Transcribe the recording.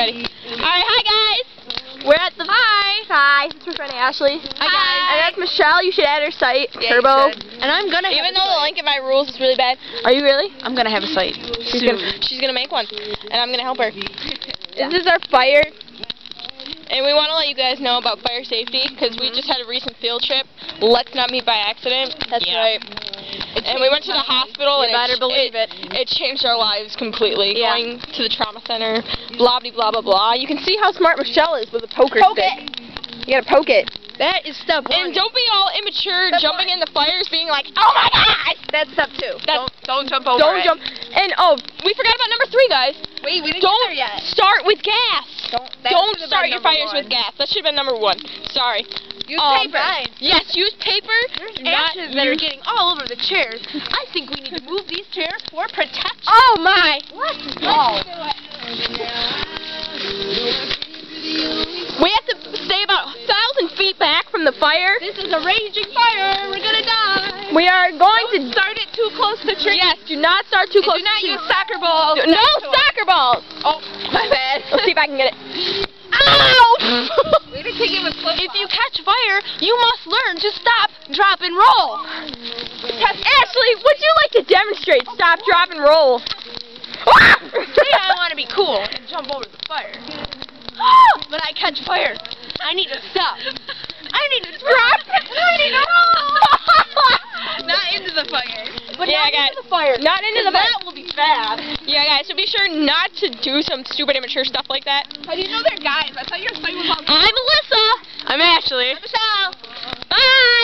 Ready? Alright, hi guys! We're at the... Hi, this is my friend Ashley. Hi guys! And that's Michelle, you should add her site, Yeah, Turbo. And I'm gonna even though the link in my rules is really bad. Are you really? I'm gonna have a site. She's gonna make one. And I'm gonna help her. This is our fire. And we want to let you guys know about fire safety, because we just had a recent field trip. Let's not meet by accident. That's right. And we went to the hospital, and better believe it. It changed our lives completely. Yeah. Going to the trauma center, blah, blah, blah, blah, blah. You can see how Smart Michelle is with a poker stick. You gotta poke it. that is step one. And don't be all immature jumping in the fires being like, oh my god! That's step 2. Don't jump over Don't jump. And oh, we forgot about number 3, guys. wait, we didn't Don't get there yet. start with gas. Don't should've start been your fires number with gas. That should have been number 1. Sorry. Use paper. Yes, use paper. ashes that are getting all over the chairs. I think we need to move these chairs for protection. Oh my! What? Oh. We have to stay about 1,000 feet back from the fire. This is a raging fire. We're gonna die. We are going to Start it too close to trees. Yes, do not start too close. Do not to use soccer balls. No soccer balls. Oh, my bad. Let's see if I can get it. Ow! We didn't take it with flip. If you catch fire, you must learn to stop, drop, and roll. Ashley, would you like to demonstrate stop, drop, and roll? Say I want to be cool and jump over the fire. When I catch fire, I need to stop. I need to drop. I need to roll. Not into the fire. But Yeah, not guys. into the fire. Not into the fire. That will be bad. Yeah, guys, so be sure not to do some stupid immature stuff like that. How do you know they're guys? I thought your site was on. I'm Alyssa. I'm Ashley. Michelle. Bye.